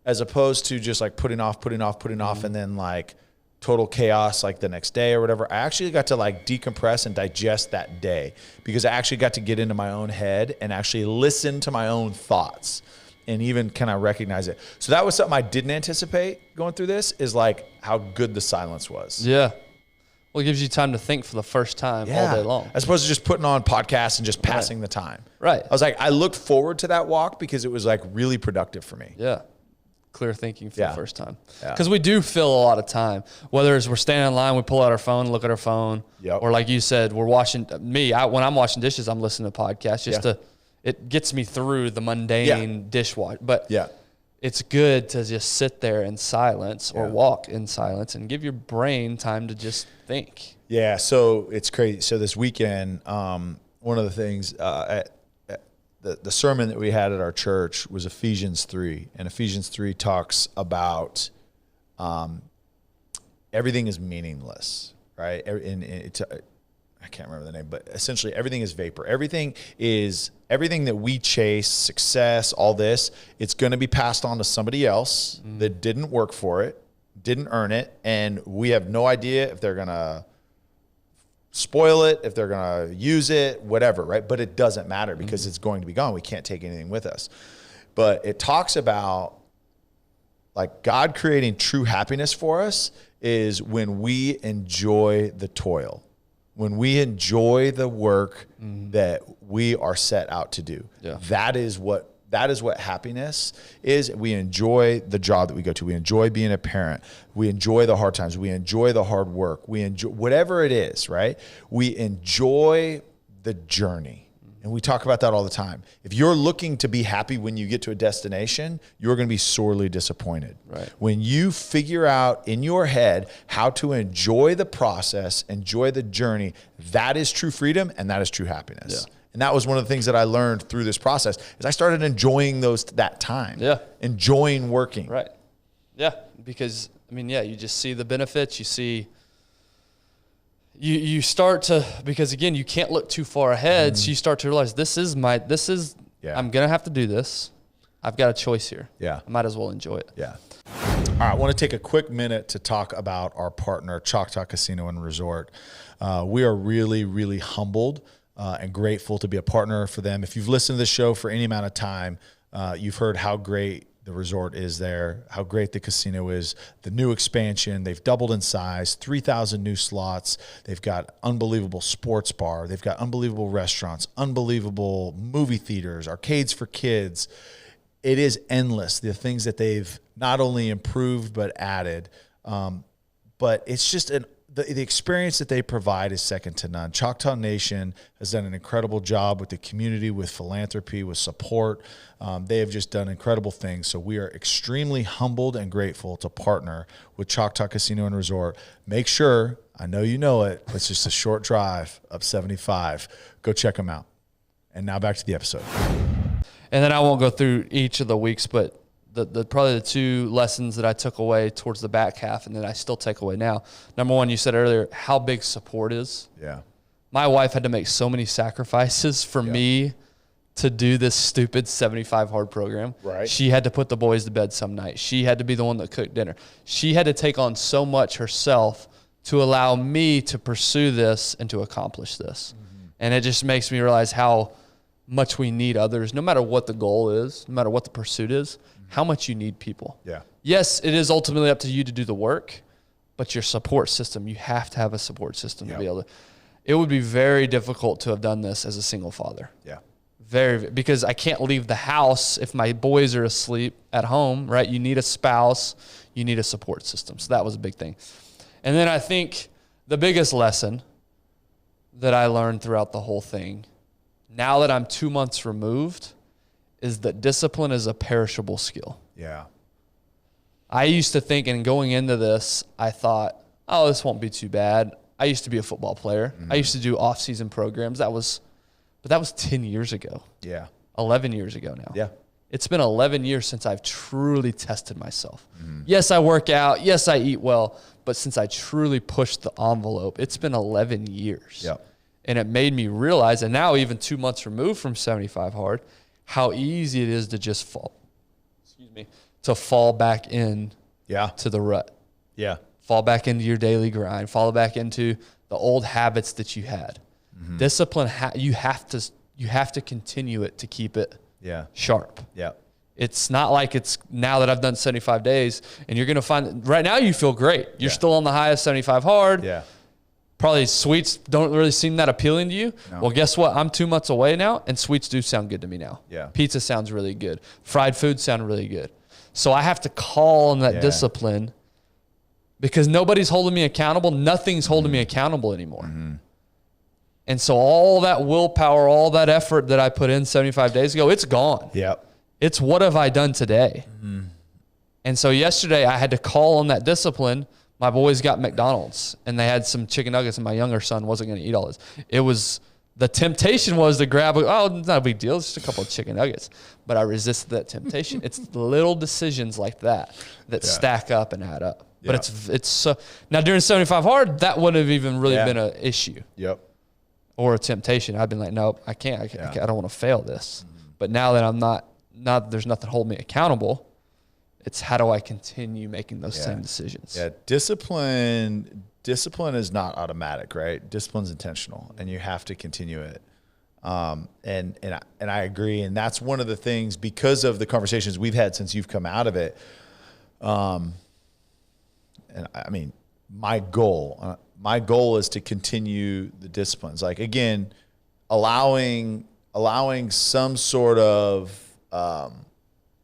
as opposed to just like putting off, and then like total chaos like the next day or whatever. I actually got to like decompress and digest that day because I actually got to get into my own head and actually listen to my own thoughts and even kind of recognize it. So that was something I didn't anticipate going through this, is like how good the silence was. Yeah. Well, it gives you time to think for the first time all day long. As opposed to just putting on podcasts and just passing the time. Right. I was like, I looked forward to that walk because it was like really productive for me. Yeah. Clear thinking for the first time. Yeah. Because we do fill a lot of time. Whether it's we're standing in line, we pull out our phone, look at our phone. Yep. Or like you said, we're washing, when I'm washing dishes, I'm listening to podcasts it gets me through the mundane dishwash. But it's good to just sit there in silence or walk in silence and give your brain time to just think. Yeah, so it's crazy. So this weekend, one of the things, the sermon that we had at our church was Ephesians 3. And Ephesians 3 talks about everything is meaningless, right? I can't remember the name, but essentially everything is vapor. Everything that we chase, success, all this, it's going to be passed on to somebody else that didn't work for it, didn't earn it, and we have no idea if they're going to spoil it, if they're going to use it, whatever, right? But it doesn't matter because it's going to be gone. We can't take anything with us. But it talks about like God creating true happiness for us is when we enjoy the toil. When we enjoy the work that we are set out to do. Yeah. That is what happiness is. We enjoy the job that we go to. We enjoy being a parent. We enjoy the hard times. We enjoy the hard work. We enjoy whatever it is, right? We enjoy the journey. And we talk about that all the time. If you're looking to be happy when you get to a destination, you're going to be sorely disappointed. Right. When you figure out in your head how to enjoy the process, enjoy the journey, that is true freedom and that is true happiness. Yeah. And that was one of the things that I learned through this process is I started enjoying that time. Yeah. Enjoying working. Right. Yeah. Because you just see the benefits. You see You start to, because again, you can't look too far ahead. So you start to realize I'm going to have to do this. I've got a choice here. Yeah. I might as well enjoy it. Yeah. All right. I want to take a quick minute to talk about our partner, Choctaw Casino and Resort. We are really, really humbled and grateful to be a partner for them. If you've listened to the show for any amount of time, you've heard how great the resort is there, how great the casino is, the new expansion. They've doubled in size, 3,000 new slots. They've got unbelievable sports bar. They've got unbelievable restaurants, unbelievable movie theaters, arcades for kids. It is endless, the things that they've not only improved but added. But it's just the experience that they provide is second to none. Choctaw Nation has done an incredible job with the community, with philanthropy, with support. They have just done incredible things. So we are extremely humbled and grateful to partner with Choctaw Casino and Resort. Make sure, I know you know it, it's just a short drive up 75. Go check them out. And now back to the episode. And then I won't go through each of the weeks, but probably the two lessons that I took away towards the back half and that I still take away now. Number one, you said earlier how big support is. Yeah. My wife had to make so many sacrifices for me to do this stupid 75 hard program. Right. She had to put the boys to bed some nights. She had to be the one that cooked dinner. She had to take on so much herself to allow me to pursue this and to accomplish this. Mm-hmm. And it just makes me realize how much we need others, no matter what the goal is, no matter what the pursuit is, how much you need people. Yeah. Yes, it is ultimately up to you to do the work, but your support system, you have to have a support system to be able to. It would be very difficult to have done this as a single father. Yeah. Because I can't leave the house if my boys are asleep at home, right? You need a spouse, you need a support system. So that was a big thing. And then I think the biggest lesson that I learned throughout the whole thing, now that I'm 2 months removed, is that discipline is a perishable skill. Yeah. I used to think, and going into this, I thought, oh, this won't be too bad. I used to be a football player. I used to do off-season programs. But that was 10 years ago. Yeah. 11 years ago now. Yeah. It's been 11 years since I've truly tested myself. Yes, I work out. Yes, I eat well. But since I truly pushed the envelope, it's been 11 years. Yeah. And it made me realize, and now even 2 months removed from 75 hard, how easy it is to just fall back in to the rut. Yeah. Fall back into your daily grind. Fall back into the old habits that you had. Discipline, you have to continue it to keep it sharp. Yeah. It's not like it's now that I've done 75 days and you're going to find right now you feel great. You're still on the high of 75 hard. Yeah. Probably sweets don't really seem that appealing to you. No. Well, guess what? I'm 2 months away now and sweets do sound good to me now. Yeah. Pizza sounds really good. Fried food sound really good. So I have to call on that discipline because nobody's holding me accountable. Nothing's holding me accountable anymore. And so all that willpower, all that effort that I put in 75 days ago, it's gone. Yeah. It's what have I done today? And so yesterday I had to call on that discipline. My boys got McDonald's and they had some chicken nuggets and my younger son wasn't going to eat all this. The temptation was to grab, it's not a big deal. It's just a couple of chicken nuggets. But I resisted that temptation. It's little decisions like that stack up and add up. Yeah. But it's so, now during 75 hard, that wouldn't have even really been an issue. Yep. Or a temptation. I've been like, nope, I can't. I don't want to fail this. But now that I'm not there's nothing holding me accountable. It's how do I continue making those same decisions? Yeah, discipline is not automatic, right? Discipline's intentional, and you have to continue it. And I agree, and that's one of the things because of the conversations we've had since you've come out of it. And I mean, my goal is to continue the disciplines. Like again, allowing some sort of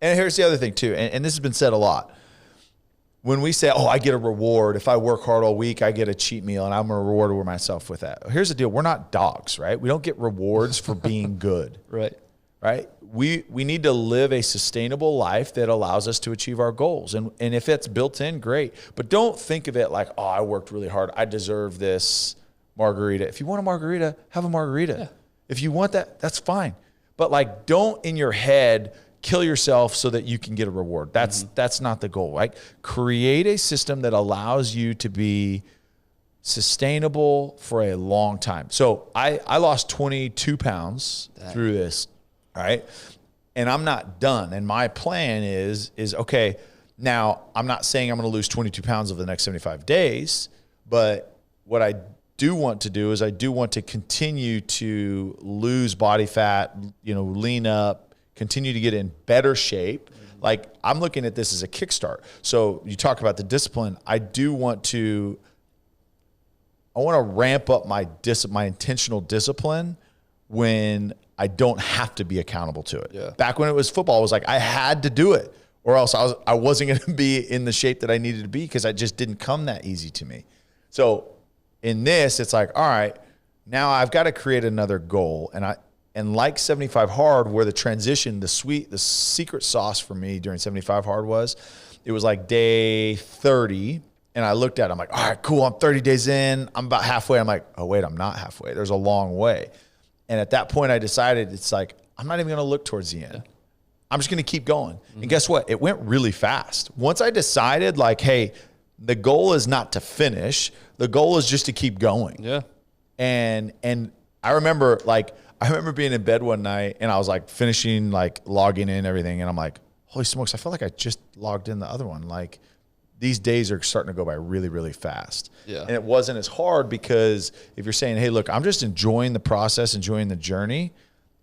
and here's the other thing too, and this has been said a lot. When we say, I get a reward. If I work hard all week, I get a cheat meal, and I'm going to reward myself with that. Here's the deal. We're not dogs, right? We don't get rewards for being good. Right. We need to live a sustainable life that allows us to achieve our goals. And if it's built in, great. But don't think of it like, I worked really hard. I deserve this margarita. If you want a margarita, have a margarita. Yeah. If you want that, that's fine. But like, don't in your head kill yourself so that you can get a reward. That's not the goal, right? Create a system that allows you to be sustainable for a long time. So I lost 22 pounds through this, right? And I'm not done. And my plan is okay, now I'm not saying I'm going to lose 22 pounds over the next 75 days, but what I do want to do is I do want to continue to lose body fat, lean up, continue to get in better shape. Like I'm looking at this as a kickstart. So you talk about the discipline. I want to ramp up my intentional discipline when I don't have to be accountable to it. Yeah. Back when it was football, it was like I had to do it or else I wasn't going to be in the shape that I needed to be because I just didn't come that easy to me. So in this, it's like, all right, now I've got to create another goal. And like 75 hard, where the transition, the secret sauce for me during 75 hard was like day 30. And I looked at it, I'm like, all right, cool. I'm 30 days in. I'm about halfway. I'm like, oh, wait, I'm not halfway. There's a long way. And at that point I decided it's like, I'm not even going to look towards the end. I'm just going to keep going. And guess what? It went really fast. Once I decided like, hey, the goal is not to finish. The goal is just to keep going. Yeah. And I remember being in bed one night and I was like finishing, like logging in everything. And I'm like, holy smokes, I feel like I just logged in the other one. Like these days are starting to go by really, really fast. Yeah. And it wasn't as hard because if you're saying, hey, look, I'm just enjoying the process, enjoying the journey,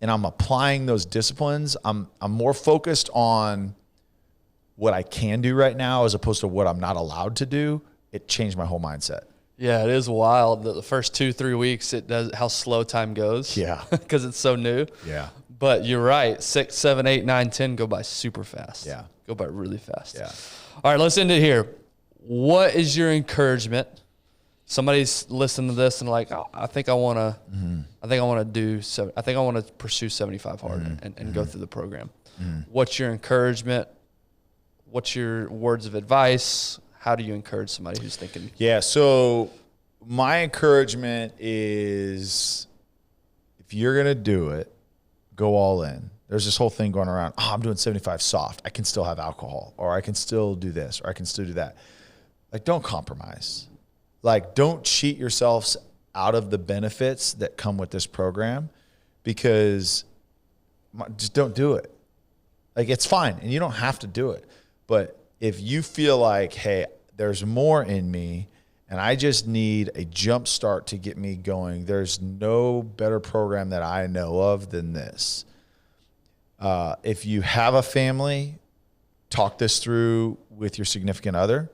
and I'm applying those disciplines, I'm more focused on what I can do right now as opposed to what I'm not allowed to do. It changed my whole mindset. Yeah, it is wild. The first 2-3 weeks, it does how slow time goes. Yeah. Because it's so new. Yeah. But you're right. 6, 7, 8, 9, 10 go by super fast. Yeah. Go by really fast. Yeah. All right, let's end it here. What is your encouragement? Somebody's listening to this and like, I think I want to pursue 75 hard and go through the program. What's your encouragement? what's your words of advice? How do you encourage somebody who's thinking? Yeah. So my encouragement is, if you're going to do it, go all in. There's this whole thing going around, I'm doing 75 soft. I can still have alcohol, or I can still do this, or I can still do that. Like, don't compromise. Like, don't cheat yourselves out of the benefits that come with this program, because just don't do it. Like, it's fine, and you don't have to do it. But if you feel like, hey, there's more in me, and I just need a jump start to get me going, there's no better program that I know of than this. If you have a family, talk this through with your significant other.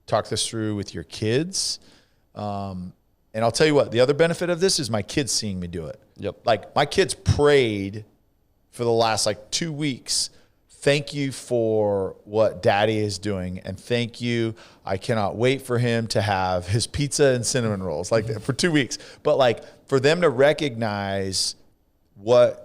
Talk this through with your kids. And I'll tell you what, the other benefit of this is my kids seeing me do it. Yep. Like, my kids prayed for the last 2 weeks. Thank you for what Daddy is doing, and thank you. I cannot wait for him to have his pizza and cinnamon rolls for 2 weeks. But for them to recognize what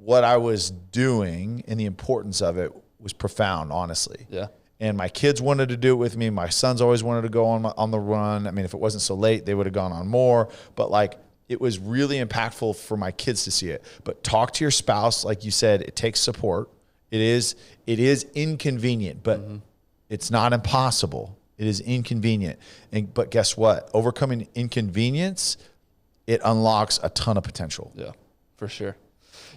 I was doing and the importance of it was profound, honestly. Yeah. And my kids wanted to do it with me. My sons always wanted to go on the run. I mean, if it wasn't so late, they would have gone on more. But it was really impactful for my kids to see it. But talk to your spouse, like you said. It takes support. It is inconvenient, but it's not impossible. It is inconvenient. But guess what? Overcoming inconvenience, it unlocks a ton of potential. Yeah, for sure.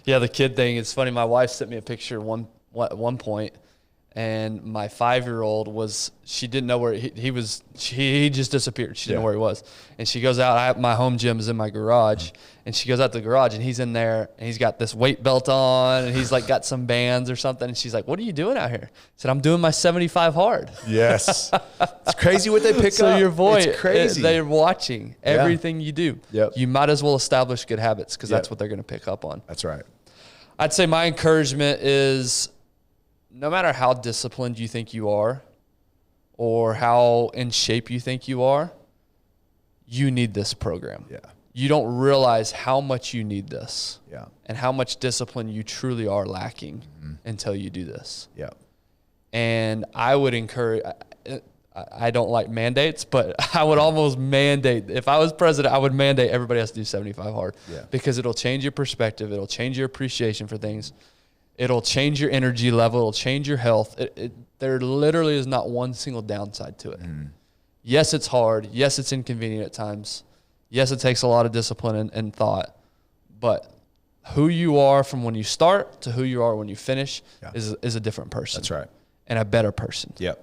Yeah, the kid thing, it's funny. My wife sent me a picture at one point, and my 5-year-old she didn't know where he was. He just disappeared. She didn't know where he was. And she goes out. My home gym is in my garage, and she goes out to the garage, and he's in there, and he's got this weight belt on, and he's got some bands or something. And she's like, "What are you doing out here?" I said, "I'm doing my 75 hard." Yes. It's crazy what they pick up. So your voice, it's crazy. They're watching everything you do. Yep. You might as well establish good habits, because that's what they're going to pick up on. That's right. I'd say my encouragement is, no matter how disciplined you think you are or how in shape you think you are, you need this program. Yeah. You don't realize how much you need this. Yeah. And how much discipline you truly are lacking until you do this. Yeah. And I would encourage, I don't like mandates, but I would almost mandate, if I was president, I would mandate everybody has to do 75 hard. Yeah. Because it'll change your perspective. It'll change your appreciation for things. It'll change your energy level. It'll change your health. There literally is not one single downside to it. Yes, it's hard. Yes, it's inconvenient at times. Yes, it takes a lot of discipline and thought. But who you are from when you start to who you are when you finish is a different person. That's right. And a better person. Yep.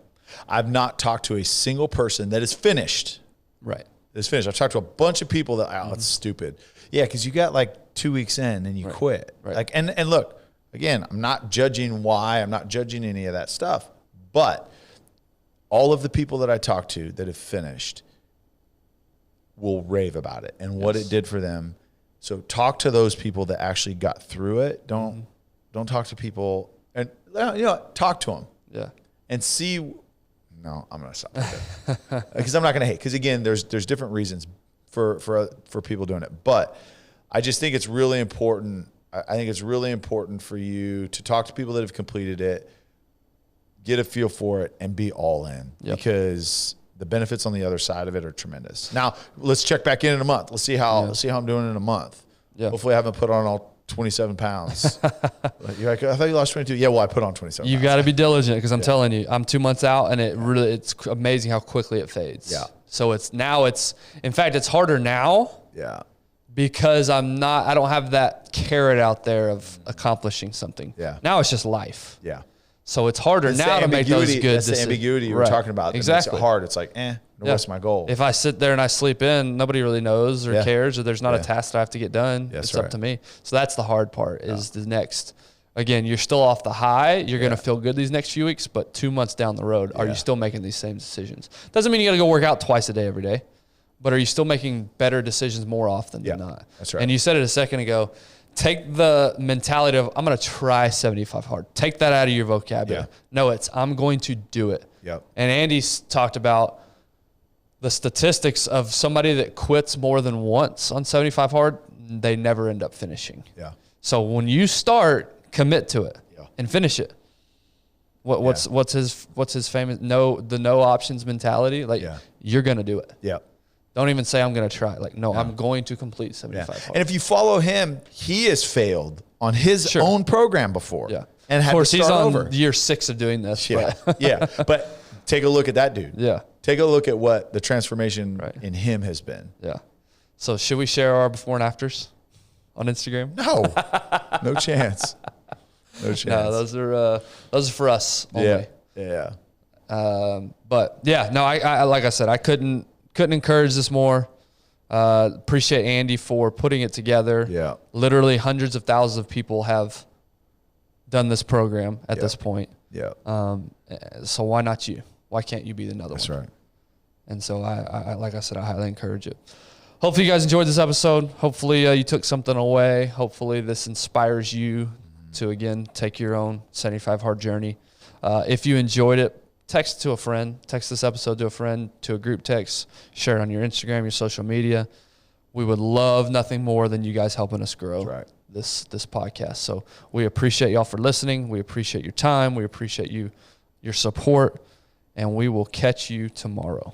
I've not talked to a single person that is finished. Right. That's finished. I've talked to a bunch of people that, it's stupid. Yeah, because you got 2 weeks in and you quit. Right. And look, again, I'm not judging why. I'm not judging any of that stuff. But all of the people that I talk to that have finished will rave about it and what it did for them. So talk to those people that actually got through it. Don't talk to people, and talk to them. Yeah. And see. No, I'm going to stop right there because I'm not going to hate. Because again, there's different reasons for people doing it, but I just think it's really important. I think it's really important for you to talk to people that have completed it, get a feel for it, and be all in, because the benefits on the other side of it are tremendous. Now, let's check back in a month. Let's see how I'm doing in a month. Yeah. Hopefully I haven't put on all 27 pounds. You're like, I thought you lost 22. Yeah, well, I put on 27 You've got to be diligent, because I'm telling you, I'm 2 months out, and it's amazing how quickly it fades. Yeah. So in fact, it's harder now. Yeah. Because I don't have that carrot out there of accomplishing something. Yeah. Now it's just life. Yeah. So it's harder now to make those good decisions. That's the ambiguity we're talking about. Exactly. It's hard. It's like, what's my goal? If I sit there and I sleep in, nobody really knows or cares, or there's not a task that I have to get done. It's up to me. So that's the hard part is the next. Again, you're still off the high. You're going to feel good these next few weeks, but 2 months down the road, are you still making these same decisions? Doesn't mean you got to go work out twice a day every day, but are you still making better decisions more often than not? That's right. And you said it a second ago. Take the mentality of, I'm going to try 75 hard. Take that out of your vocabulary. Yeah. No, I'm going to do it. Yep. And Andy's talked about the statistics of somebody that quits more than once on 75 hard, they never end up finishing. Yeah. So when you start, commit to it and finish it. What's his famous the no options mentality? Like you're gonna do it. Yeah. Don't even say I'm gonna try. Like no, I'm going to complete 75 hard. And if you follow him, he has failed on his own program before. Yeah. And of course, he's on over. year 6 of doing this. Yeah. But. But take a look at that dude. Yeah. Take a look at what the transformation in him has been. Yeah. So should we share our before and afters on Instagram? No. No chance. No chance. No, those are for us only. Yeah. But yeah, no, I like I said, I couldn't encourage this more. Appreciate Andy for putting it together. Yeah. Literally hundreds of thousands of people have done this program at this point. Yeah. So why not you? Why can't you be another one? That's right. And so I like I said, I highly encourage it. Hopefully you guys enjoyed this episode. Hopefully you took something away. Hopefully this inspires you to, again, take your own 75 hard journey. If you enjoyed it, text it to a friend. Text this episode to a friend, to a group text. Share it on your Instagram, your social media. We would love nothing more than you guys helping us grow this podcast. So we appreciate y'all for listening. We appreciate your time. We appreciate your support. And we will catch you tomorrow.